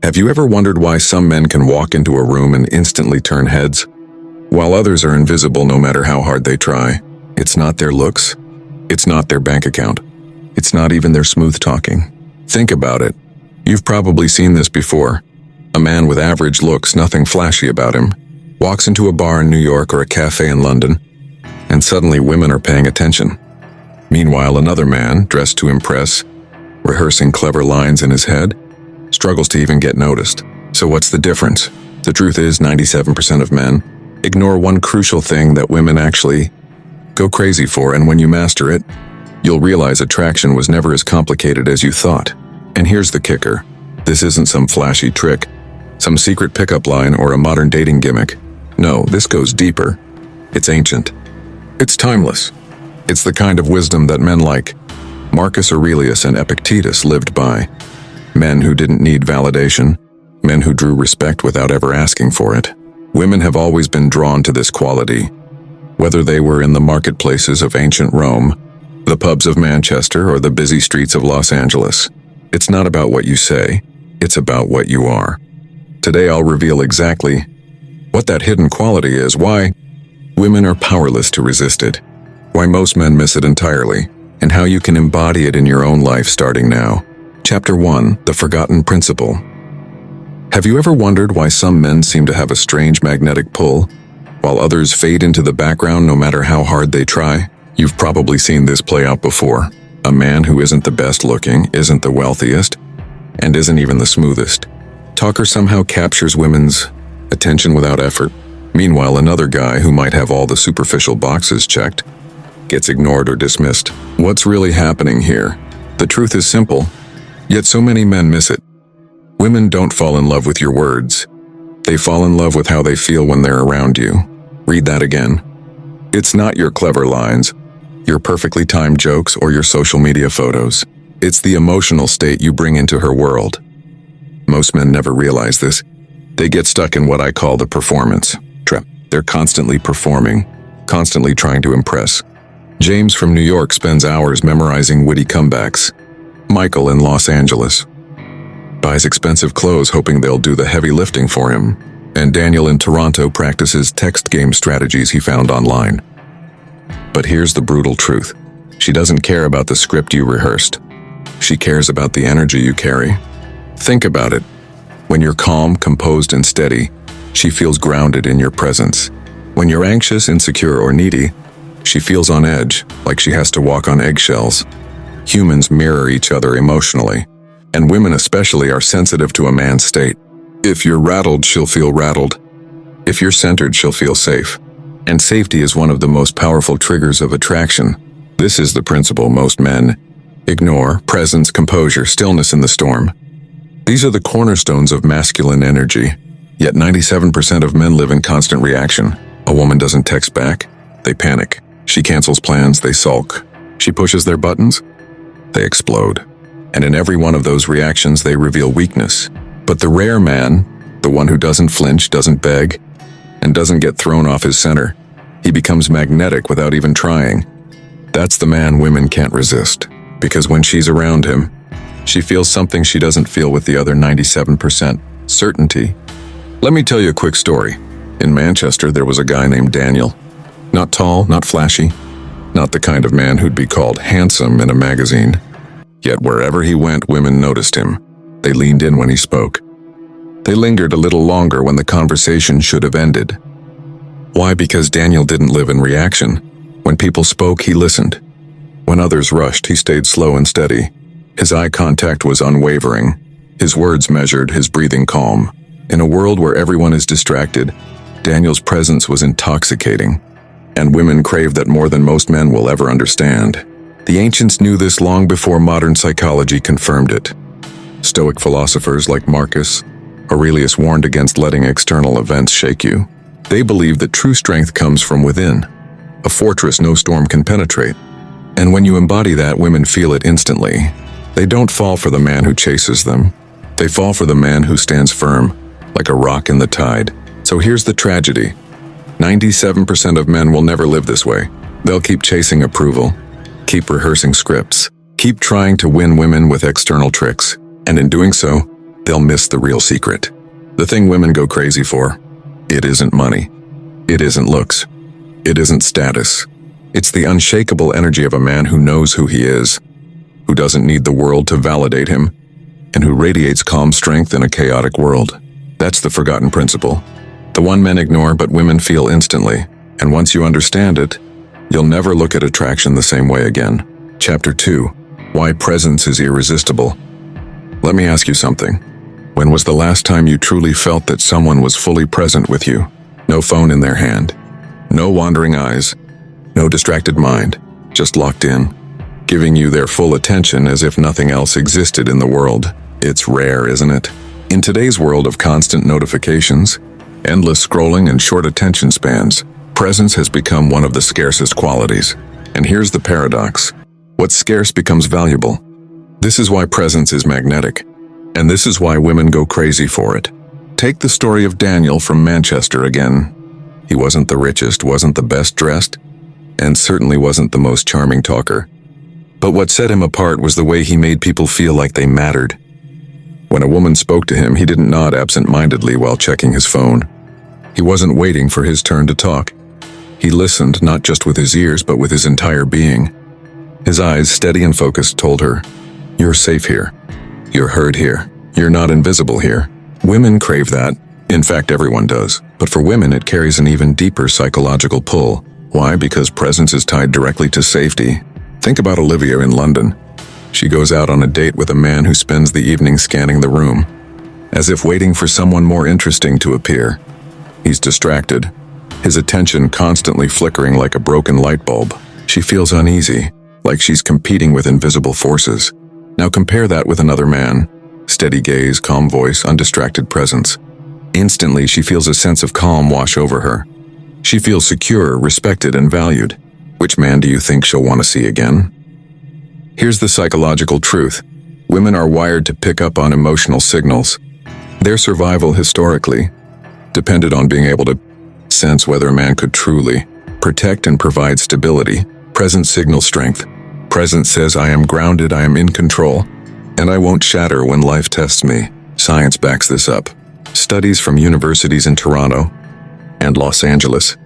Have you ever wondered why some men can walk into a room and instantly turn heads, while others are invisible no matter how hard they try? It's not their looks. It's not their bank account. It's not even their smooth talking. Think about it. You've probably seen this before. A man with average looks, nothing flashy about him, walks into a bar in New York or a cafe in London, and suddenly women are paying attention. Meanwhile, another man, dressed to impress, rehearsing clever lines in his head, struggles to even get noticed. So what's the difference? The truth is, 97% of men ignore one crucial thing that women actually go crazy for, and when you master it, you'll realize attraction was never as complicated as you thought. And here's the kicker. This isn't some flashy trick, some secret pickup line, or a modern dating gimmick. No, this goes deeper. It's ancient. It's timeless. It's the kind of wisdom that men like Marcus Aurelius and Epictetus lived by. Men who didn't need validation, men who drew respect without ever asking for it. Women have always been drawn to this quality, whether they were in the marketplaces of ancient Rome, the pubs of Manchester, or the busy streets of Los Angeles. It's not about what you say, it's about what you are. Today I'll reveal exactly what that hidden quality is, why women are powerless to resist it, why most men miss it entirely, and how you can embody it in your own life starting now. Chapter 1: The Forgotten Principle. Have you ever wondered why some men seem to have a strange magnetic pull, while others fade into the background no matter how hard they try? You've probably seen this play out before. A man who isn't the best looking, isn't the wealthiest, and isn't even the smoothest talker somehow captures women's attention without effort. Meanwhile, another guy who might have all the superficial boxes checked gets ignored or dismissed. What's really happening here? The truth is simple, yet so many men miss it. Women don't fall in love with your words. They fall in love with how they feel when they're around you. Read that again. It's not your clever lines, your perfectly timed jokes, or your social media photos. It's the emotional state you bring into her world. Most men never realize this. They get stuck in what I call the performance trap. They're constantly performing, constantly trying to impress. James from New York spends hours memorizing witty comebacks. Michael in Los Angeles buys expensive clothes hoping they'll do the heavy lifting for him. And Daniel in Toronto practices text game strategies he found online. But here's the brutal truth. She doesn't care about the script you rehearsed. She cares about the energy you carry. Think about it. When you're calm, composed, and steady, she feels grounded in your presence. When you're anxious, insecure, or needy, she feels on edge, like she has to walk on eggshells. Humans mirror each other emotionally, and women especially are sensitive to a man's state. If you're rattled, she'll feel rattled. If you're centered, she'll feel safe. And safety is one of the most powerful triggers of attraction. This is the principle most men ignore: presence, composure, stillness in the storm. These are the cornerstones of masculine energy. Yet 97% of men live in constant reaction. A woman doesn't text back, they panic. She cancels plans, they sulk. She pushes their buttons, they explode. And in every one of those reactions, they reveal weakness. But the rare man, the one who doesn't flinch, doesn't beg, and doesn't get thrown off his center, he becomes magnetic without even trying. That's the man women can't resist. Because when she's around him, she feels something she doesn't feel with the other 97%: certainty. Let me tell you a quick story. In Manchester, there was a guy named Daniel. Not tall, not flashy, not the kind of man who'd be called handsome in a magazine. Yet wherever he went, women noticed him. They leaned in when he spoke. They lingered a little longer when the conversation should have ended. Why? Because Daniel didn't live in reaction. When people spoke, he listened. When others rushed, he stayed slow and steady. His eye contact was unwavering, his words measured, his breathing calm. In a world where everyone is distracted, Daniel's presence was intoxicating. And women crave that more than most men will ever understand. The ancients knew this long before modern psychology confirmed it. Stoic philosophers like Marcus Aurelius warned against letting external events shake you. They believed that true strength comes from within, a fortress no storm can penetrate. And when you embody that, women feel it instantly. They don't fall for the man who chases them. They fall for the man who stands firm, like a rock in the tide. So here's the tragedy. 97% of men will never live this way. They'll keep chasing approval, keep rehearsing scripts, keep trying to win women with external tricks. And in doing so, they'll miss the real secret. The thing women go crazy for. It isn't money. It isn't looks. It isn't status. It's the unshakable energy of a man who knows who he is, who doesn't need the world to validate him, and who radiates calm strength in a chaotic world. That's the forgotten principle. The one men ignore but women feel instantly, and once you understand it, you'll never look at attraction the same way again. Chapter 2. Why presence is irresistible. Let me ask you something. When was the last time you truly felt that someone was fully present with you? No phone in their hand. No wandering eyes. No distracted mind. Just locked in, giving you their full attention as if nothing else existed in the world. It's rare, isn't it? In today's world of constant notifications, endless scrolling and short attention spans, presence has become one of the scarcest qualities. And here's the paradox. What's scarce becomes valuable. This is why presence is magnetic. And this is why women go crazy for it. Take the story of Daniel from Manchester again. He wasn't the richest, wasn't the best dressed, and certainly wasn't the most charming talker. But what set him apart was the way he made people feel like they mattered. When a woman spoke to him, he didn't nod absent-mindedly while checking his phone. He wasn't waiting for his turn to talk. He listened not just with his ears, but with his entire being. His eyes, steady and focused, told her, "You're safe here. You're heard here. You're not invisible here." Women crave that. In fact, everyone does. But for women, it carries an even deeper psychological pull. Why? Because presence is tied directly to safety. Think about Olivia in London. She goes out on a date with a man who spends the evening scanning the room, as if waiting for someone more interesting to appear. He's distracted, his attention constantly flickering like a broken light bulb. She feels uneasy, like she's competing with invisible forces. Now compare that with another man. Steady gaze, calm voice, undistracted presence. Instantly, she feels a sense of calm wash over her. She feels secure, respected, and valued. Which man do you think she'll want to see again? Here's the psychological truth. Women are wired to pick up on emotional signals. Their survival historically depended on being able to sense whether a man could truly protect and provide stability. Presence signals strength. Presence says, "I am grounded, I am in control, and I won't shatter when life tests me." Science backs this up. Studies from universities in Toronto and Los Angeles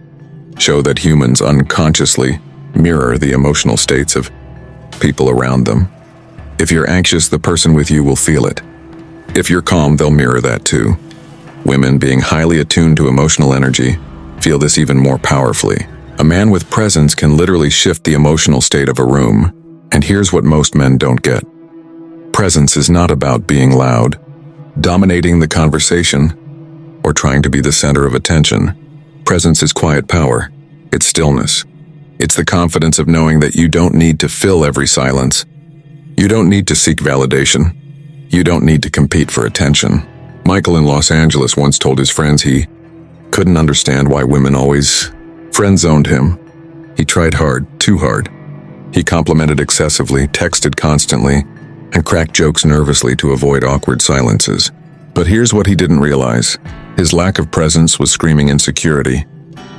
show that humans unconsciously mirror the emotional states of people around them. If you're anxious, the person with you will feel it. If you're calm, they'll mirror that too. Women, being highly attuned to emotional energy, feel this even more powerfully. A man with presence can literally shift the emotional state of a room. And here's what most men don't get. Presence is not about being loud, dominating the conversation, or trying to be the center of attention. Presence is quiet power. It's stillness. It's the confidence of knowing that you don't need to fill every silence. You don't need to seek validation. You don't need to compete for attention. Michael in Los Angeles once told his friends he couldn't understand why women always friend-zoned him. He tried hard, too hard. He complimented excessively, texted constantly, and cracked jokes nervously to avoid awkward silences. But here's what he didn't realize. His lack of presence was screaming insecurity.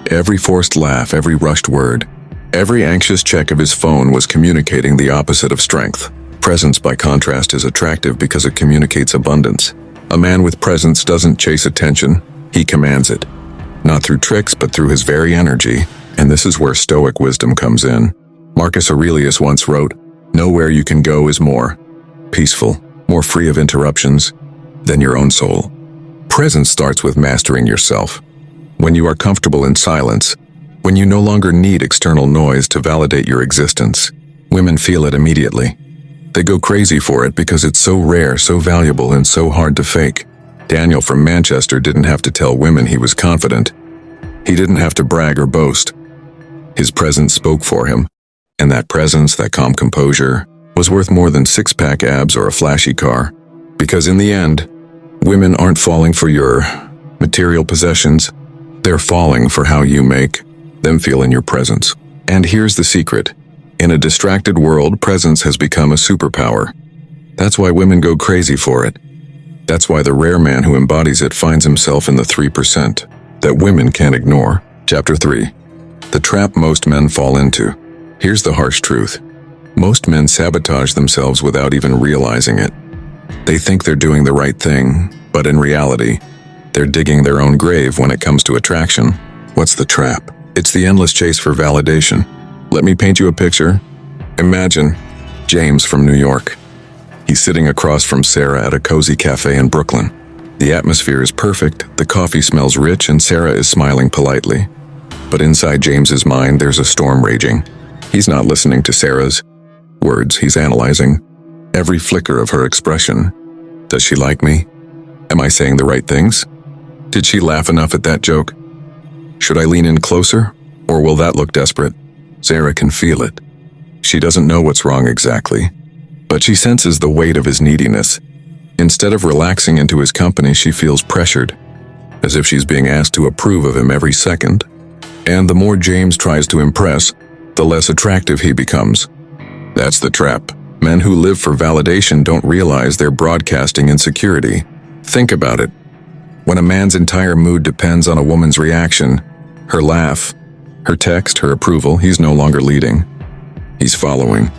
Every forced laugh, every rushed word, every anxious check of his phone was communicating the opposite of strength. Presence, by contrast, is attractive because it communicates abundance. A man with presence doesn't chase attention, he commands it. Not through tricks, but through his very energy. And this is where Stoic wisdom comes in. Marcus Aurelius once wrote, "Nowhere you can go is more peaceful, more free of interruptions than your own soul." Presence starts with mastering yourself. When you are comfortable in silence, when you no longer need external noise to validate your existence, women feel it immediately. They go crazy for it because it's so rare, so valuable, and so hard to fake. Daniel from Manchester didn't have to tell women he was confident. He didn't have to brag or boast. His presence spoke for him, and that presence, that calm composure, was worth more than six-pack abs or a flashy car. Because in the end, women aren't falling for your material possessions. They're falling for how you make them feel in your presence. And here's the secret. In a distracted world, presence has become a superpower. That's why women go crazy for it. That's why the rare man who embodies it finds himself in the 3% that women can't ignore. Chapter 3. The trap most men fall into. Here's the harsh truth. Most men sabotage themselves without even realizing it. They think they're doing the right thing, but in reality, they're digging their own grave when it comes to attraction. What's the trap? It's the endless chase for validation. Let me paint you a picture. Imagine James from New York. He's sitting across from Sarah at a cozy cafe in Brooklyn. The atmosphere is perfect, the coffee smells rich, and Sarah is smiling politely. But inside James's mind, there's a storm raging. He's not listening to Sarah's words, he's analyzing every flicker of her expression. Does she like me? Am I saying the right things? Did she laugh enough at that joke? Should I lean in closer, or will that look desperate? Sarah can feel it. She doesn't know what's wrong exactly, but she senses the weight of his neediness. Instead of relaxing into his company, she feels pressured, as if she's being asked to approve of him every second. And the more James tries to impress, the less attractive he becomes. That's the trap. Men who live for validation don't realize they're broadcasting insecurity. Think about it. When a man's entire mood depends on a woman's reaction, her laugh, her text, her approval, he's no longer leading. He's following.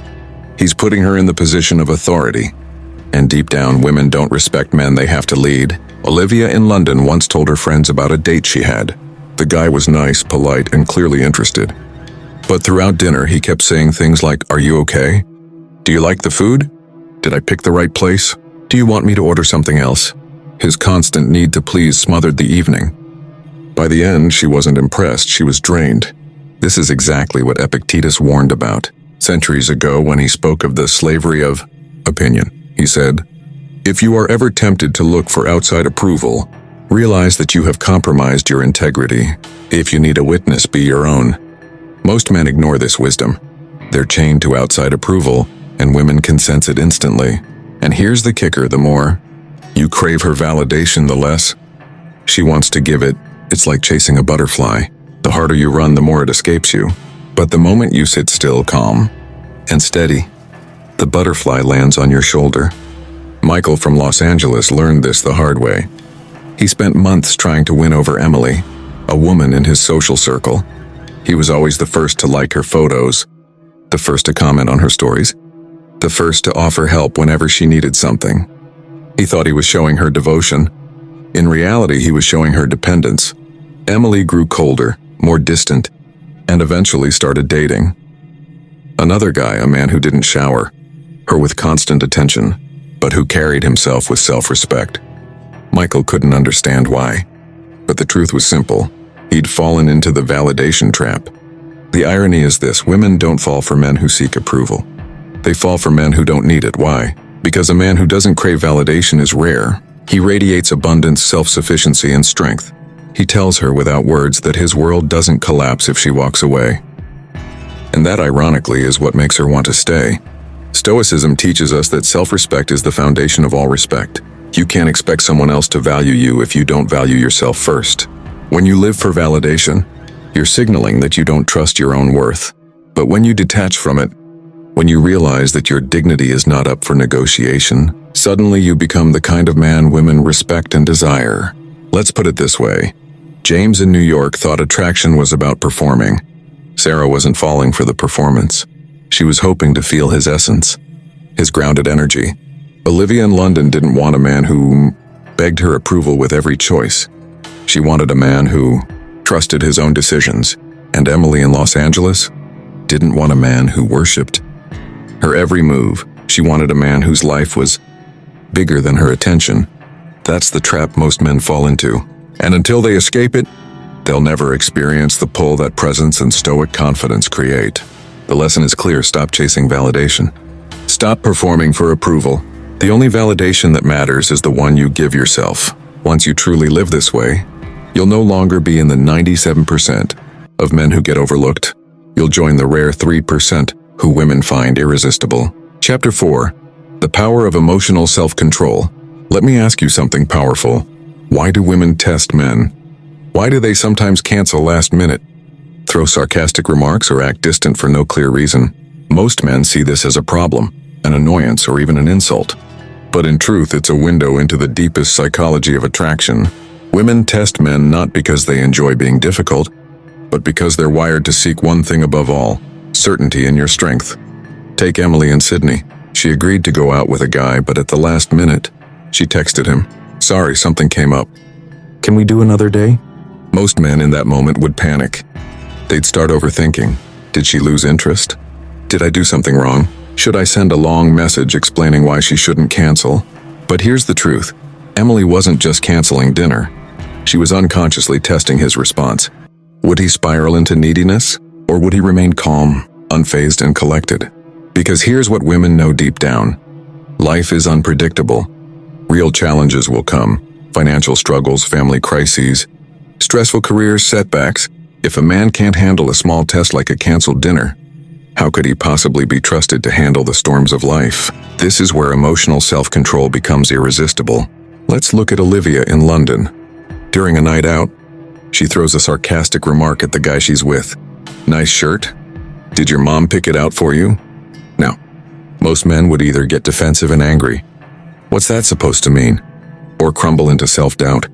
He's putting her in the position of authority. And deep down, women don't respect men they have to lead. Olivia in London once told her friends about a date she had. The guy was nice, polite, and clearly interested. But throughout dinner, he kept saying things like, "Are you okay? Do you like the food? Did I pick the right place? Do you want me to order something else?" His constant need to please smothered the evening. By the end, she wasn't impressed, she was drained. This is exactly what Epictetus warned about centuries ago when he spoke of the slavery of opinion. He said, "If you are ever tempted to look for outside approval, realize that you have compromised your integrity. If you need a witness, be your own." Most men ignore this wisdom. They're chained to outside approval, and women can sense it instantly. And here's the kicker, the more you crave her validation, the less she wants to give it. It's like chasing a butterfly. The harder you run, the more it escapes you. But the moment you sit still, calm, and steady, the butterfly lands on your shoulder. Michael from Los Angeles learned this the hard way. He spent months trying to win over Emily, a woman in his social circle. He was always the first to like her photos, the first to comment on her stories, the first to offer help whenever she needed something. He thought he was showing her devotion. In reality, he was showing her dependence. Emily grew colder, more distant, and eventually started dating. Another guy, a man who didn't shower her with constant attention, but who carried himself with self-respect. Michael couldn't understand why, but the truth was simple. He'd fallen into the validation trap. The irony is this: women don't fall for men who seek approval. They fall for men who don't need it. Why? Because a man who doesn't crave validation is rare. He radiates abundance, self-sufficiency, and strength. He tells her without words that his world doesn't collapse if she walks away. And that, ironically, is what makes her want to stay. Stoicism teaches us that self-respect is the foundation of all respect. You can't expect someone else to value you if you don't value yourself first. When you live for validation, you're signaling that you don't trust your own worth. But when you detach from it, when you realize that your dignity is not up for negotiation, suddenly you become the kind of man women respect and desire. Let's put it this way. James in New York thought attraction was about performing. Sarah wasn't falling for the performance. She was hoping to feel his essence, his grounded energy. Olivia in London didn't want a man who begged her approval with every choice. She wanted a man who trusted his own decisions. And Emily in Los Angeles didn't want a man who worshipped her every move. She wanted a man whose life was bigger than her attention. That's the trap most men fall into. And until they escape it, they'll never experience the pull that presence and stoic confidence create. The lesson is clear: stop chasing validation. Stop performing for approval. The only validation that matters is the one you give yourself. Once you truly live this way, you'll no longer be in the 97% of men who get overlooked. You'll join the rare 3% who women find irresistible. Chapter 4. The Power of Emotional Self-Control. Let me ask you something powerful. Why do women test men? Why do they sometimes cancel last minute, throw sarcastic remarks, or act distant for no clear reason? Most men see this as a problem, an annoyance, or even an insult. But in truth, it's a window into the deepest psychology of attraction. Women test men not because they enjoy being difficult, but because they're wired to seek one thing above all: certainty in your strength. Take Emily and Sydney. She agreed to go out with a guy, but at the last minute, she texted him, "Sorry, something came up. Can we do another day?" Most men in that moment would panic. They'd start overthinking. Did she lose interest? Did I do something wrong? Should I send a long message explaining why she shouldn't cancel? But here's the truth. Emily wasn't just canceling dinner. She was unconsciously testing his response. Would he spiral into neediness? Or would he remain calm, unfazed, and collected? Because here's what women know deep down. Life is unpredictable. Real challenges will come. Financial struggles, family crises, stressful careers, setbacks. If a man can't handle a small test like a canceled dinner, how could he possibly be trusted to handle the storms of life? This is where emotional self-control becomes irresistible. Let's look at Olivia in London. During a night out, she throws a sarcastic remark at the guy she's with. "Nice shirt? Did your mom pick it out for you?" Now, most men would either get defensive and angry. What's that supposed to mean? Or crumble into self-doubt.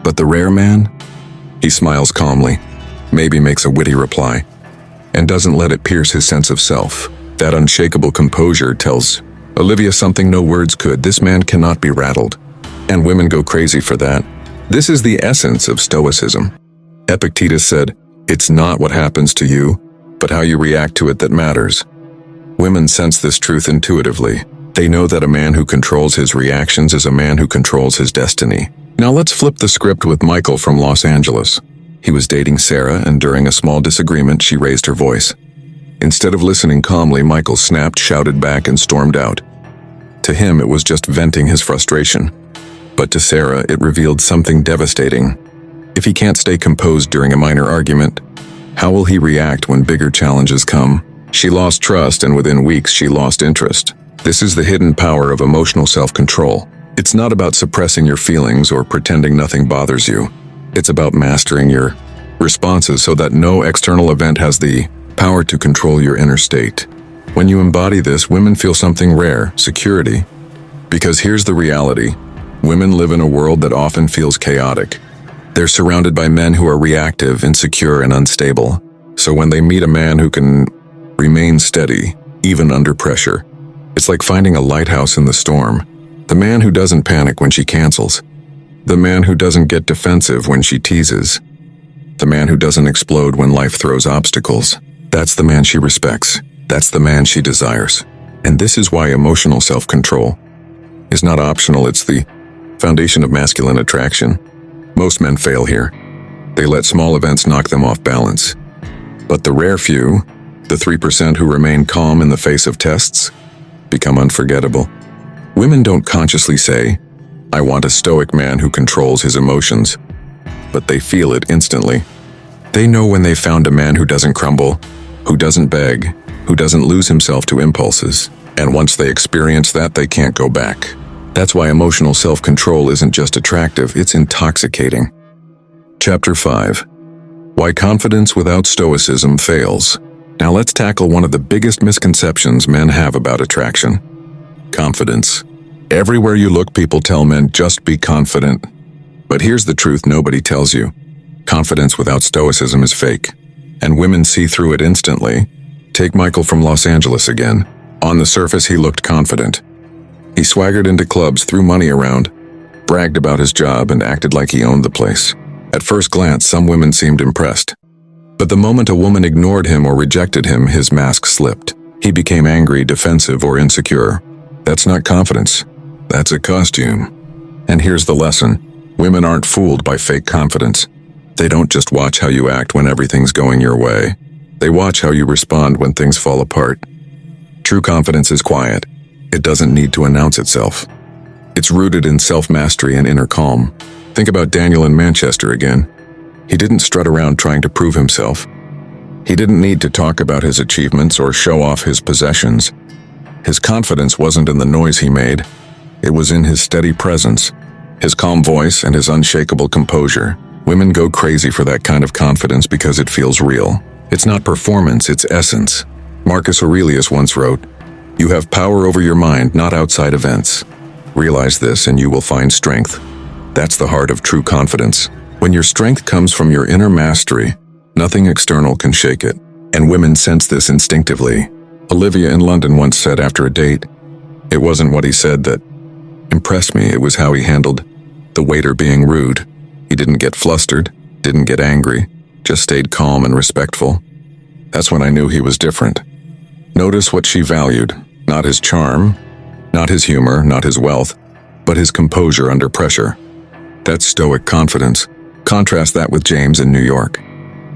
But the rare man? He smiles calmly, maybe makes a witty reply, and doesn't let it pierce his sense of self. That unshakable composure tells Olivia something no words could. This man cannot be rattled. And women go crazy for that. This is the essence of Stoicism. Epictetus said, "It's not what happens to you, but how you react to it that matters." Women sense this truth intuitively. They know that a man who controls his reactions is a man who controls his destiny. Now let's flip the script with Michael from Los Angeles. He was dating Sarah, and during a small disagreement, she raised her voice. Instead of listening calmly, Michael snapped, shouted back, and stormed out. To him, it was just venting his frustration. But to Sarah, it revealed something devastating. If he can't stay composed during a minor argument, how will he react when bigger challenges come? She lost trust, and within weeks, she lost interest. This is the hidden power of emotional self-control. It's not about suppressing your feelings or pretending nothing bothers you. It's about mastering your responses so that no external event has the power to control your inner state. When you embody this, women feel something rare, security. Because here's the reality. Women live in a world that often feels chaotic. They're surrounded by men who are reactive, insecure, and unstable. So when they meet a man who can remain steady, even under pressure, it's like finding a lighthouse in the storm. The man who doesn't panic when she cancels. The man who doesn't get defensive when she teases. The man who doesn't explode when life throws obstacles. That's the man she respects. That's the man she desires. And this is why emotional self-control is not optional. It's the foundation of masculine attraction. Most men fail here. They let small events knock them off balance. But the rare few, the 3% who remain calm in the face of tests, become unforgettable. Women don't consciously say, "I want a stoic man who controls his emotions," but they feel it instantly. They know when they found a man who doesn't crumble, who doesn't beg, who doesn't lose himself to impulses. And once they experience that, they can't go back. That's why emotional self-control isn't just attractive, it's intoxicating. Chapter 5. Why confidence without stoicism fails. Now let's tackle one of the biggest misconceptions men have about attraction. Confidence. Everywhere you look, people tell men, just be confident. But here's the truth nobody tells you. Confidence without stoicism is fake. And women see through it instantly. Take Michael from Los Angeles again. On the surface, he looked confident. He swaggered into clubs, threw money around, bragged about his job, and acted like he owned the place. At first glance, some women seemed impressed. But the moment a woman ignored him or rejected him, his mask slipped. He became angry, defensive, or insecure. That's not confidence. That's a costume. And here's the lesson. Women aren't fooled by fake confidence. They don't just watch how you act when everything's going your way. They watch how you respond when things fall apart. True confidence is quiet. It doesn't need to announce itself. It's rooted in self-mastery and inner calm. Think about Daniel in Manchester again. He didn't strut around trying to prove himself. He didn't need to talk about his achievements or show off his possessions. His confidence wasn't in the noise he made. It was in his steady presence, his calm voice, and his unshakable composure. Women go crazy for that kind of confidence because it feels real. It's not performance, it's essence. Marcus Aurelius once wrote, "You have power over your mind, not outside events. Realize this and you will find strength." That's the heart of true confidence. When your strength comes from your inner mastery, nothing external can shake it. And women sense this instinctively. Olivia in London once said after a date, It wasn't what he said that impressed me, it was how he handled the waiter being rude. He didn't get flustered, didn't get angry, just stayed calm and respectful. That's when I knew he was different. Notice what she valued, not his charm, not his humor, not his wealth, but his composure under pressure. That's stoic confidence. Contrast that with James in New York.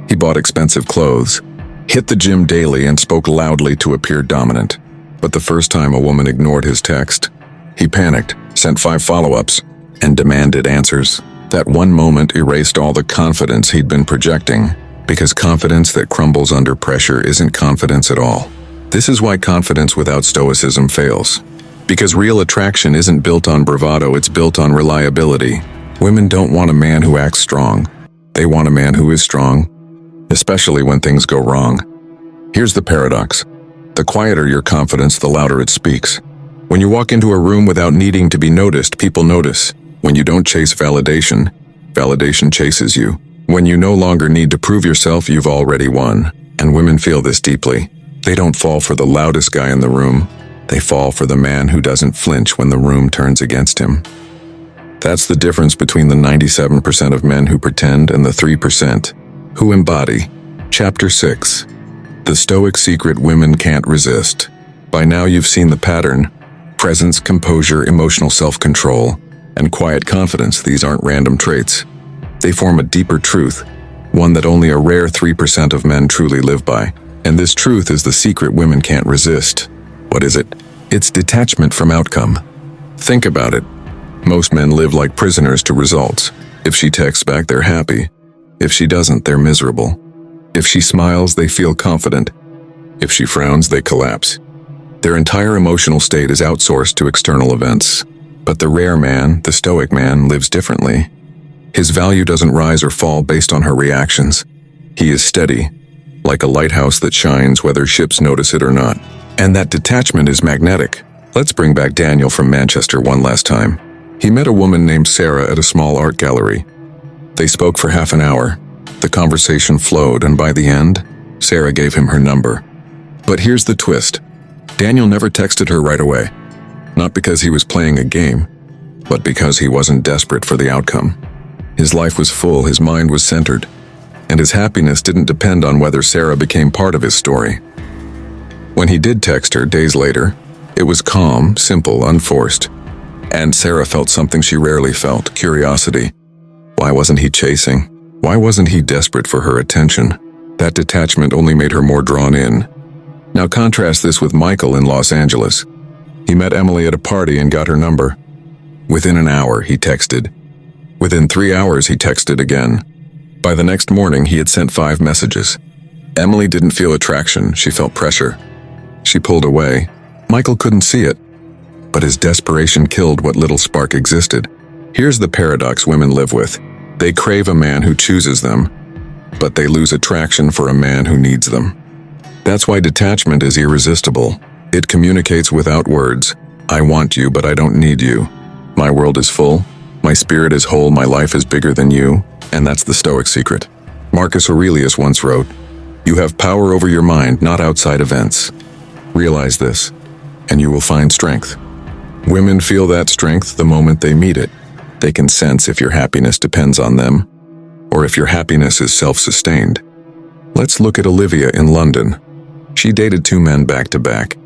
He bought expensive clothes, hit the gym daily, and spoke loudly to appear dominant. But the first time a woman ignored his text, he panicked, sent 5 follow-ups, and demanded answers. That one moment erased all the confidence he'd been projecting, because confidence that crumbles under pressure isn't confidence at all. This is why confidence without stoicism fails. Because real attraction isn't built on bravado, it's built on reliability. Women don't want a man who acts strong. They want a man who is strong, especially when things go wrong. Here's the paradox. The quieter your confidence, the louder it speaks. When you walk into a room without needing to be noticed, people notice. When you don't chase validation, validation chases you. When you no longer need to prove yourself, you've already won. And women feel this deeply. They don't fall for the loudest guy in the room. They fall for the man who doesn't flinch when the room turns against him. That's the difference between the 97% of men who pretend and the 3% who embody. Chapter 6. The Stoic Secret Women Can't Resist. By now you've seen the pattern. Presence, composure, emotional self-control, and quiet confidence. These aren't random traits. They form a deeper truth, one that only a rare 3% of men truly live by. And this truth is the secret women can't resist. What is it? It's detachment from outcome. Think about it. Most men live like prisoners to results. If she texts back, they're happy. If she doesn't, they're miserable. If she smiles, they feel confident. If she frowns, they collapse. Their entire emotional state is outsourced to external events. But the rare man, the stoic man, lives differently. His value doesn't rise or fall based on her reactions. He is steady, like a lighthouse that shines whether ships notice it or not. And that detachment is magnetic. Let's bring back Daniel from Manchester one last time. He met a woman named Sarah at a small art gallery. They spoke for half an hour. The conversation flowed, and by the end, Sarah gave him her number. But here's the twist. Daniel never texted her right away. Not because he was playing a game, but because he wasn't desperate for the outcome. His life was full, his mind was centered, and his happiness didn't depend on whether Sarah became part of his story. When he did text her days later, it was calm, simple, unforced. And Sarah felt something she rarely felt, curiosity. Why wasn't he chasing? Why wasn't he desperate for her attention? That detachment only made her more drawn in. Now contrast this with Michael in Los Angeles. He met Emily at a party and got her number. Within an hour, he texted. Within 3 hours, he texted again. By the next morning, he had sent 5 messages. Emily didn't feel attraction, she felt pressure. She pulled away. Michael couldn't see it, but his desperation killed what little spark existed. Here's the paradox women live with. They crave a man who chooses them, but they lose attraction for a man who needs them. That's why detachment is irresistible. It communicates without words. I want you, but I don't need you. My world is full. My spirit is whole. My life is bigger than you. And that's the Stoic secret. Marcus Aurelius once wrote, "You have power over your mind, not outside events." Realize this, and you will find strength. Women feel that strength the moment they meet it. They can sense if your happiness depends on them, or if your happiness is self-sustained. Let's look at Olivia in London. She dated 2 men back to back.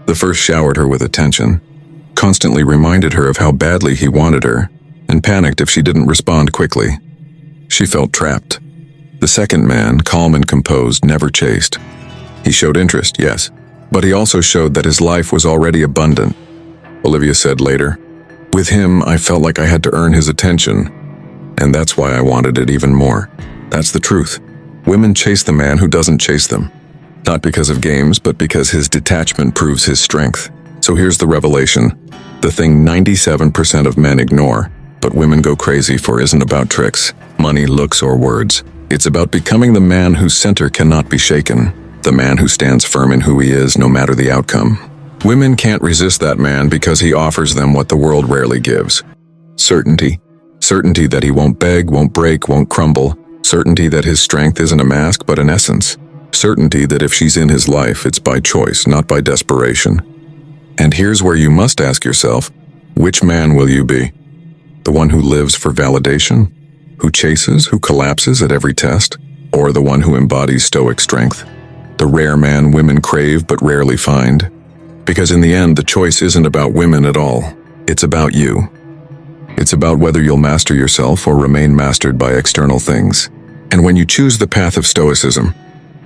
The first showered her with attention, constantly reminded her of how badly he wanted her, and panicked if she didn't respond quickly. She felt trapped. The second man, calm and composed, never chased. He showed interest, yes, but he also showed that his life was already abundant. Olivia said later, "With him, I felt like I had to earn his attention, and that's why I wanted it even more." That's the truth. Women chase the man who doesn't chase them. Not because of games, but because his detachment proves his strength. So here's the revelation. The thing 97% of men ignore, but women go crazy for, isn't about tricks, money, looks, or words. It's about becoming the man whose center cannot be shaken. The man who stands firm in who he is, no matter the outcome. Women can't resist that man because he offers them what the world rarely gives. Certainty. Certainty that he won't beg, won't break, won't crumble. Certainty that his strength isn't a mask, but an essence. Certainty that if she's in his life, it's by choice, not by desperation. And here's where you must ask yourself, which man will you be? The one who lives for validation? Who chases, who collapses at every test? Or the one who embodies stoic strength? The rare man women crave but rarely find? Because in the end, the choice isn't about women at all. It's about you. It's about whether you'll master yourself or remain mastered by external things. And when you choose the path of stoicism,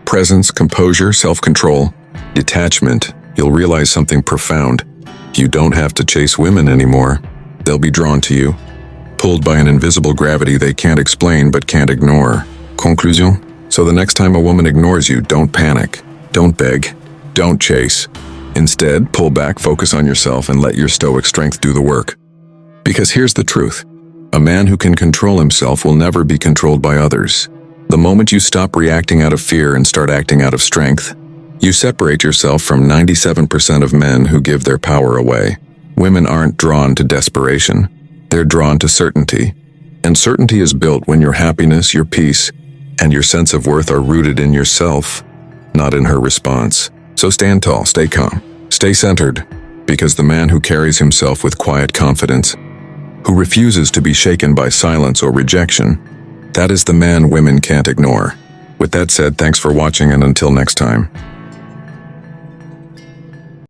presence, composure, self-control, detachment, you'll realize something profound. You don't have to chase women anymore. They'll be drawn to you, pulled by an invisible gravity they can't explain but can't ignore. Conclusion? So the next time a woman ignores you, don't panic, don't beg, don't chase. Instead, pull back, focus on yourself, and let your stoic strength do the work. Because here's the truth. A man who can control himself will never be controlled by others. The moment you stop reacting out of fear and start acting out of strength, you separate yourself from 97% of men who give their power away. Women aren't drawn to desperation. They're drawn to certainty. And certainty is built when your happiness, your peace, and your sense of worth are rooted in yourself, not in her response. So stand tall, stay calm, stay centered, because the man who carries himself with quiet confidence, who refuses to be shaken by silence or rejection, that is the man women can't ignore. With that said, thanks for watching, and until next time.